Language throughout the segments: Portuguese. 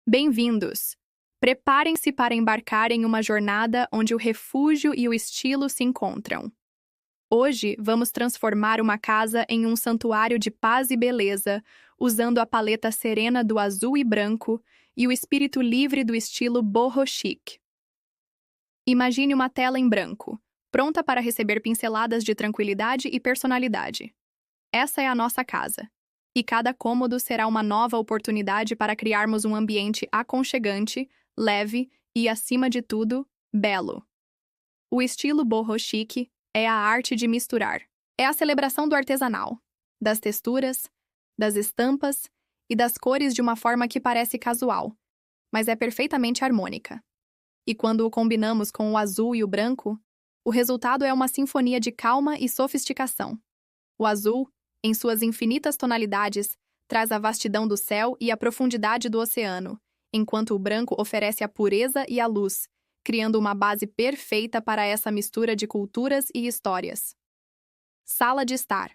Bem-vindos! Preparem-se para embarcar em uma jornada onde o refúgio e o estilo se encontram. Hoje, vamos transformar uma casa em um santuário de paz e beleza, usando a paleta serena do azul e branco e o espírito livre do estilo boho chic. Imagine uma tela em branco, pronta para receber pinceladas de tranquilidade e personalidade. Essa é a nossa casa. E cada cômodo será uma nova oportunidade para criarmos um ambiente aconchegante, leve e, acima de tudo, belo. O estilo boho chic é a arte de misturar. É a celebração do artesanal, das texturas, das estampas e das cores de uma forma que parece casual, mas é perfeitamente harmônica. E quando o combinamos com o azul e o branco, o resultado é uma sinfonia de calma e sofisticação. O azul, em suas infinitas tonalidades, traz a vastidão do céu e a profundidade do oceano, enquanto o branco oferece a pureza e a luz, criando uma base perfeita para essa mistura de culturas e histórias. Sala de estar.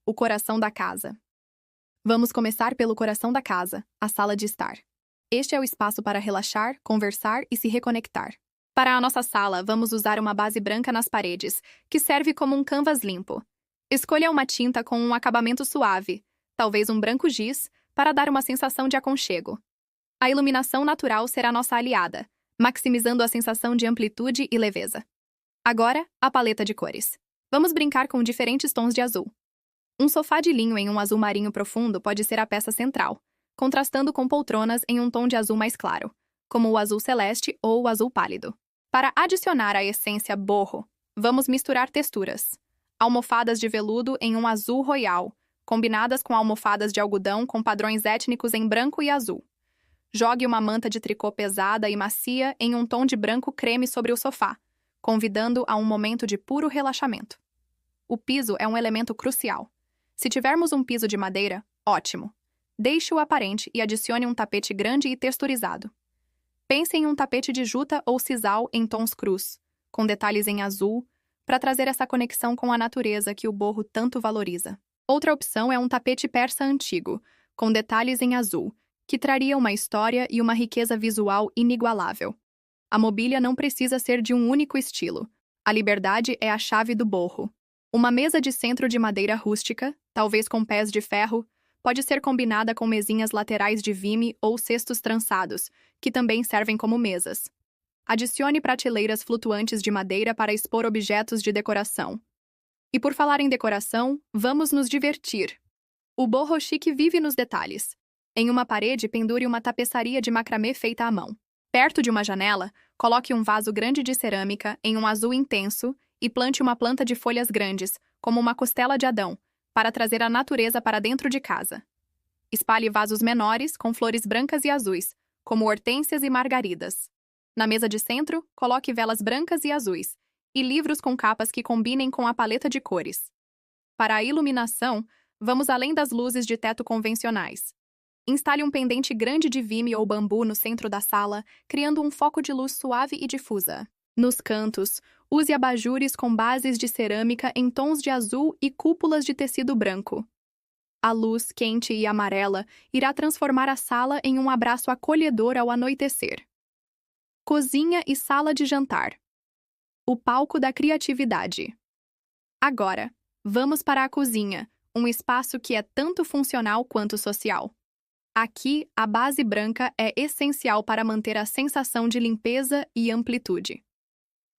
O coração da casa. Vamos começar pelo coração da casa, a sala de estar. Este é o espaço para relaxar, conversar e se reconectar. Para a nossa sala, vamos usar uma base branca nas paredes, que serve como um canvas limpo. Escolha uma tinta com um acabamento suave, talvez um branco giz, para dar uma sensação de aconchego. A iluminação natural será nossa aliada, maximizando a sensação de amplitude e leveza. Agora, a paleta de cores. Vamos brincar com diferentes tons de azul. Um sofá de linho em um azul marinho profundo pode ser a peça central, contrastando com poltronas em um tom de azul mais claro, como o azul celeste ou o azul pálido. Para adicionar a essência boho, vamos misturar texturas. Almofadas de veludo em um azul royal, combinadas com almofadas de algodão com padrões étnicos em branco e azul. Jogue uma manta de tricô pesada e macia em um tom de branco creme sobre o sofá, convidando a um momento de puro relaxamento. O piso é um elemento crucial. Se tivermos um piso de madeira, ótimo. Deixe-o aparente e adicione um tapete grande e texturizado. Pense em um tapete de juta ou sisal em tons crus, com detalhes em azul, para trazer essa conexão com a natureza que o boho tanto valoriza. Outra opção é um tapete persa antigo, com detalhes em azul, que traria uma história e uma riqueza visual inigualável. A mobília não precisa ser de um único estilo. A liberdade é a chave do boho. Uma mesa de centro de madeira rústica, talvez com pés de ferro, pode ser combinada com mesinhas laterais de vime ou cestos trançados, que também servem como mesas. Adicione prateleiras flutuantes de madeira para expor objetos de decoração. E por falar em decoração, vamos nos divertir. O boho chic vive nos detalhes. Em uma parede, pendure uma tapeçaria de macramê feita à mão. Perto de uma janela, coloque um vaso grande de cerâmica em um azul intenso e plante uma planta de folhas grandes, como uma costela de Adão, para trazer a natureza para dentro de casa. Espalhe vasos menores com flores brancas e azuis, como hortênsias e margaridas. Na mesa de centro, coloque velas brancas e azuis, e livros com capas que combinem com a paleta de cores. Para a iluminação, vamos além das luzes de teto convencionais. Instale um pendente grande de vime ou bambu no centro da sala, criando um foco de luz suave e difusa. Nos cantos, use abajures com bases de cerâmica em tons de azul e cúpulas de tecido branco. A luz quente e amarela irá transformar a sala em um abraço acolhedor ao anoitecer. Cozinha e sala de jantar. O palco da criatividade. Agora, vamos para a cozinha, um espaço que é tanto funcional quanto social. Aqui, a base branca é essencial para manter a sensação de limpeza e amplitude.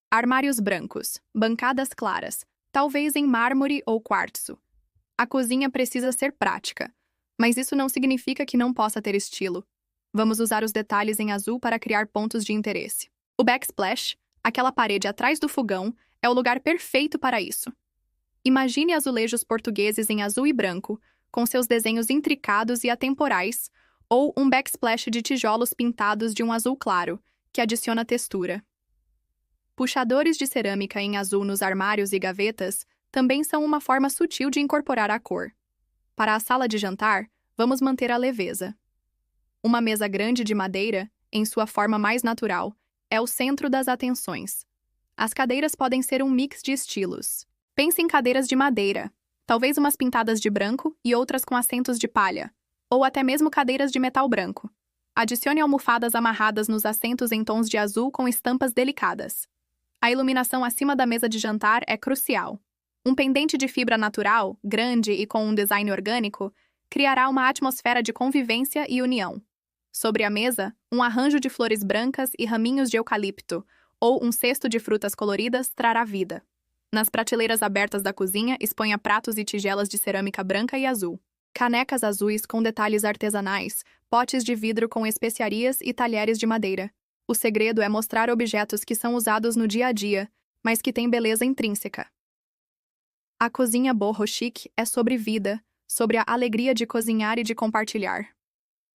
Armários brancos, bancadas claras, talvez em mármore ou quartzo. A cozinha precisa ser prática, mas isso não significa que não possa ter estilo. Vamos usar os detalhes em azul para criar pontos de interesse. O backsplash, aquela parede atrás do fogão, é o lugar perfeito para isso. Imagine azulejos portugueses em azul e branco, com seus desenhos intricados e atemporais, ou um backsplash de tijolos pintados de um azul claro, que adiciona textura. Puxadores de cerâmica em azul nos armários e gavetas também são uma forma sutil de incorporar a cor. Para a sala de jantar, vamos manter a leveza. Uma mesa grande de madeira, em sua forma mais natural, é o centro das atenções. As cadeiras podem ser um mix de estilos. Pense em cadeiras de madeira, talvez umas pintadas de branco e outras com assentos de palha, ou até mesmo cadeiras de metal branco. Adicione almofadas amarradas nos assentos em tons de azul com estampas delicadas. A iluminação acima da mesa de jantar é crucial. Um pendente de fibra natural, grande e com um design orgânico, criará uma atmosfera de convivência e união. Sobre a mesa, um arranjo de flores brancas e raminhos de eucalipto, ou um cesto de frutas coloridas trará vida. Nas prateleiras abertas da cozinha, exponha pratos e tigelas de cerâmica branca e azul. Canecas azuis com detalhes artesanais, potes de vidro com especiarias e talheres de madeira. O segredo é mostrar objetos que são usados no dia a dia, mas que têm beleza intrínseca. A cozinha boho chic é sobre vida, sobre a alegria de cozinhar e de compartilhar.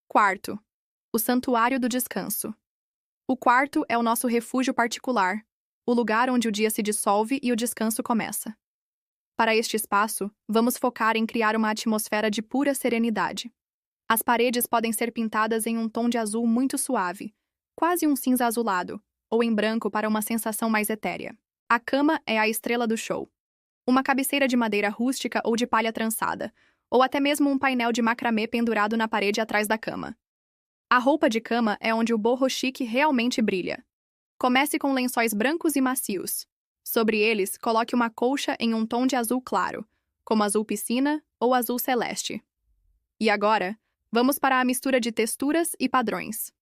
Quarto, o santuário do descanso. O quarto é o nosso refúgio particular, o lugar onde o dia se dissolve e o descanso começa. Para este espaço, vamos focar em criar uma atmosfera de pura serenidade. As paredes podem ser pintadas em um tom de azul muito suave, quase um cinza azulado, ou em branco para uma sensação mais etérea. A cama é a estrela do show. Uma cabeceira de madeira rústica ou de palha trançada, ou até mesmo um painel de macramê pendurado na parede atrás da cama. A roupa de cama é onde o boho chic realmente brilha. Comece com lençóis brancos e macios. Sobre eles, coloque uma colcha em um tom de azul claro, como azul piscina ou azul celeste. E agora, vamos para a mistura de texturas e padrões.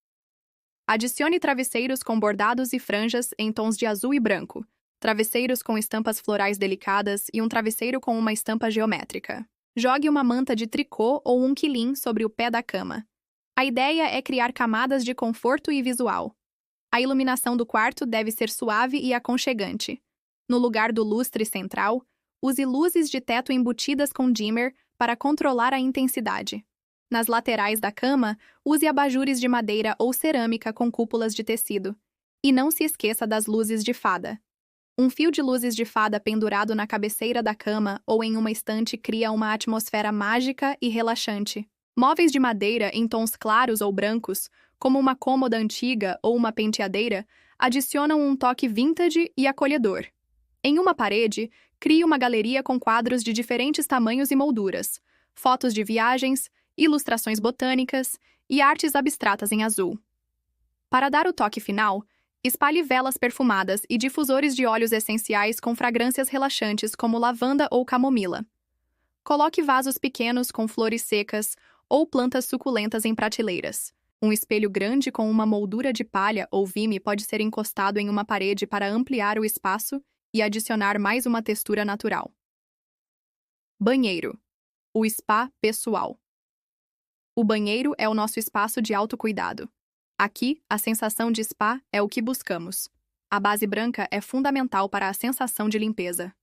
Adicione travesseiros com bordados e franjas em tons de azul e branco, travesseiros com estampas florais delicadas e um travesseiro com uma estampa geométrica. Jogue uma manta de tricô ou um quilim sobre o pé da cama. A ideia é criar camadas de conforto e visual. A iluminação do quarto deve ser suave e aconchegante. No lugar do lustre central, use luzes de teto embutidas com dimmer para controlar a intensidade. Nas laterais da cama, use abajures de madeira ou cerâmica com cúpulas de tecido. E não se esqueça das luzes de fada. Um fio de luzes de fada pendurado na cabeceira da cama ou em uma estante cria uma atmosfera mágica e relaxante. Móveis de madeira em tons claros ou brancos, como uma cômoda antiga ou uma penteadeira, adicionam um toque vintage e acolhedor. Em uma parede, crie uma galeria com quadros de diferentes tamanhos e molduras, fotos de viagens, ilustrações botânicas e artes abstratas em azul. Para dar o toque final, espalhe velas perfumadas e difusores de óleos essenciais com fragrâncias relaxantes como lavanda ou camomila. Coloque vasos pequenos com flores secas ou plantas suculentas em prateleiras. Um espelho grande com uma moldura de palha ou vime pode ser encostado em uma parede para ampliar o espaço e adicionar mais uma textura natural. Banheiro. O spa pessoal. O banheiro é o nosso espaço de autocuidado. Aqui, a sensação de spa é o que buscamos. A base branca é fundamental para a sensação de limpeza.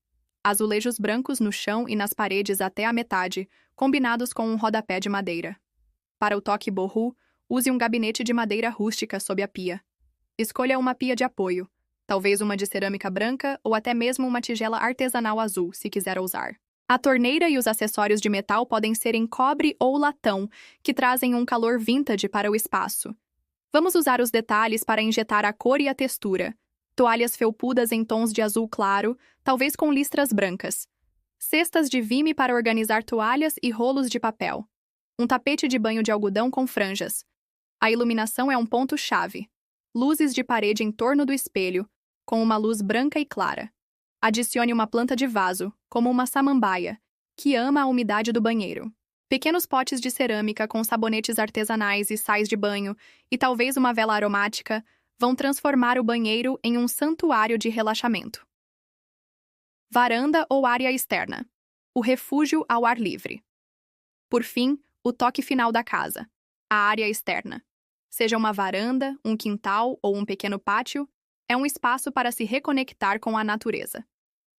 Azulejos brancos no chão e nas paredes até a metade, combinados com um rodapé de madeira. Para o toque boho, use um gabinete de madeira rústica sob a pia. Escolha uma pia de apoio, talvez uma de cerâmica branca ou até mesmo uma tigela artesanal azul, se quiser ousar. A torneira e os acessórios de metal podem ser em cobre ou latão, que trazem um calor vintage para o espaço. Vamos usar os detalhes para injetar a cor e a textura. Toalhas felpudas em tons de azul claro, talvez com listras brancas. Cestas de vime para organizar toalhas e rolos de papel. Um tapete de banho de algodão com franjas. A iluminação é um ponto-chave. Luzes de parede em torno do espelho, com uma luz branca e clara. Adicione uma planta de vaso, como uma samambaia, que ama a umidade do banheiro. Pequenos potes de cerâmica com sabonetes artesanais e sais de banho, e talvez uma vela aromática, vão transformar o banheiro em um santuário de relaxamento. Varanda ou área externa. O refúgio ao ar livre. Por fim, o toque final da casa. A área externa. Seja uma varanda, um quintal ou um pequeno pátio, é um espaço para se reconectar com a natureza.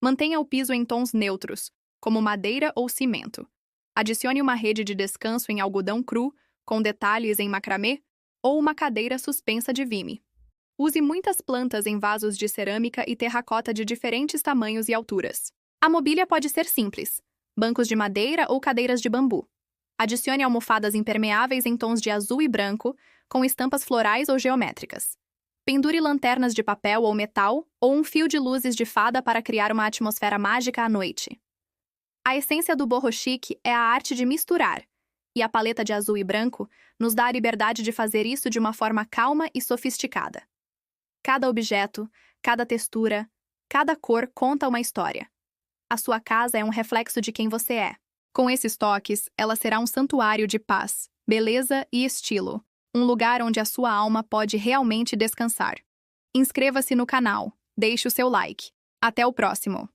Mantenha o piso em tons neutros, como madeira ou cimento. Adicione uma rede de descanso em algodão cru, com detalhes em macramê, ou uma cadeira suspensa de vime. Use muitas plantas em vasos de cerâmica e terracota de diferentes tamanhos e alturas. A mobília pode ser simples: bancos de madeira ou cadeiras de bambu. Adicione almofadas impermeáveis em tons de azul e branco, com estampas florais ou geométricas. Pendure lanternas de papel ou metal ou um fio de luzes de fada para criar uma atmosfera mágica à noite. A essência do boho chic é a arte de misturar, e a paleta de azul e branco nos dá a liberdade de fazer isso de uma forma calma e sofisticada. Cada objeto, cada textura, cada cor conta uma história. A sua casa é um reflexo de quem você é. Com esses toques, ela será um santuário de paz, beleza e estilo, um lugar onde a sua alma pode realmente descansar. Inscreva-se no canal, deixe o seu like. Até o próximo!